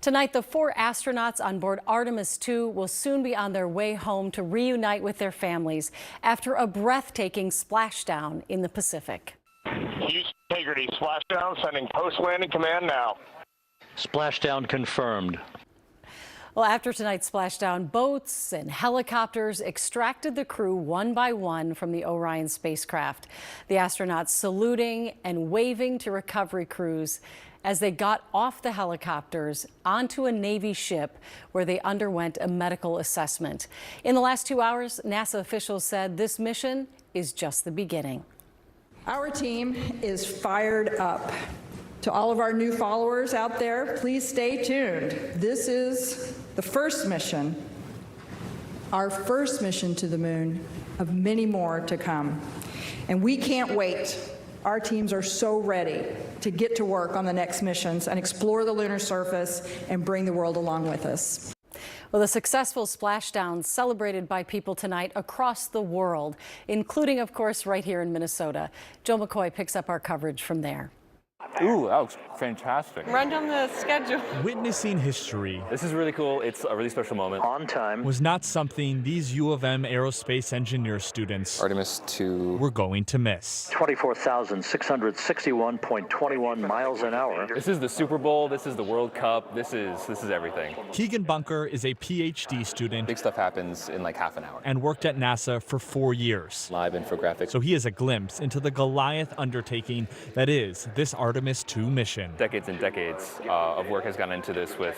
Tonight, the 4 astronauts on board Artemis II will soon be on their way home to reunite with their families after a breathtaking splashdown in the Pacific. Houston Integrity splashdown, sending post-landing command now. Splashdown confirmed. Well, after tonight's splashdown, boats and helicopters extracted the crew one by one from the Orion spacecraft. The astronauts saluting and waving to recovery crews as they got off the helicopters onto a Navy ship where they underwent a medical assessment. In the last 2 hours, NASA officials said this mission is just the beginning. Our team is fired up. To all of our new followers out there, please stay tuned. This is the first mission, our first mission to the moon, of many more to come. And we can't wait. Our teams are so ready to get to work on the next missions and explore the lunar surface and bring the world along with us. Well, the successful splashdown celebrated by people tonight across the world, including, of course, right here in Minnesota. Joe McCoy picks up our coverage from there. Ooh, that was fantastic. Run down the schedule. Witnessing history. This is really cool. It's a really special moment. On time. Was not something these U of M aerospace engineer students Artemis II were going to miss. 24,661.21 miles an hour. This is the Super Bowl. This is the World Cup. This is everything. Keegan Bunker is a PhD student. Big stuff happens in like half an hour. And worked at NASA for 4 years. Live infographics. So he has a glimpse into the Goliath undertaking that is this Artemis II mission. Decades and decades of work has gone into this with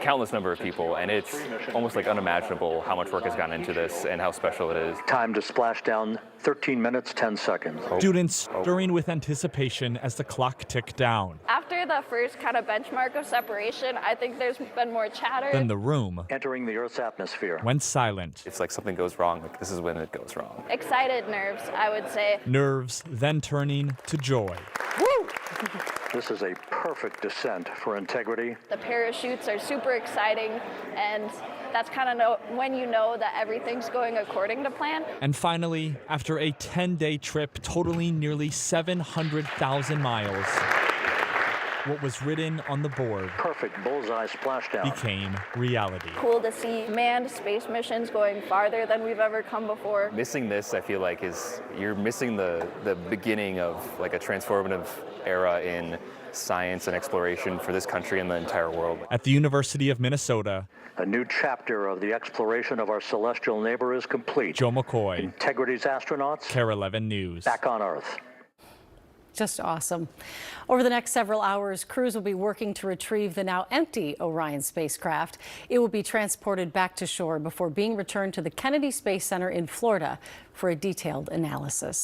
countless number of people, and it's almost like unimaginable how much work has gone into this and how special it is. Time to splash down, 13 minutes, 10 seconds. Students stirring with anticipation as the clock ticked down. After the first kind of benchmark of separation, I think there's been more chatter. Then the room Entering the Earth's atmosphere. went silent. It's like something goes wrong. Like this is when it goes wrong. Excited nerves, I would say. Nerves then turning to joy. Woo! This is a perfect descent for integrity. The parachutes are super exciting, and that's kind of when you know that everything's going according to plan. And finally, after a 10-day trip totaling nearly 700,000 miles, what was written on the board Perfect bullseye splashdown. became reality. Cool to see manned space missions going farther than we've ever come before. Missing this, I feel like, you're missing the beginning of like a transformative era in science and exploration for this country and the entire world. At the University of Minnesota, A new chapter of the exploration of our celestial neighbor is complete. Joe McCoy, Integrity's astronauts KARE 11 News. back on Earth. Just awesome. Over the next several hours, crews will be working to retrieve the now empty Orion spacecraft. It will be transported back to shore before being returned to the Kennedy Space Center in Florida for a detailed analysis.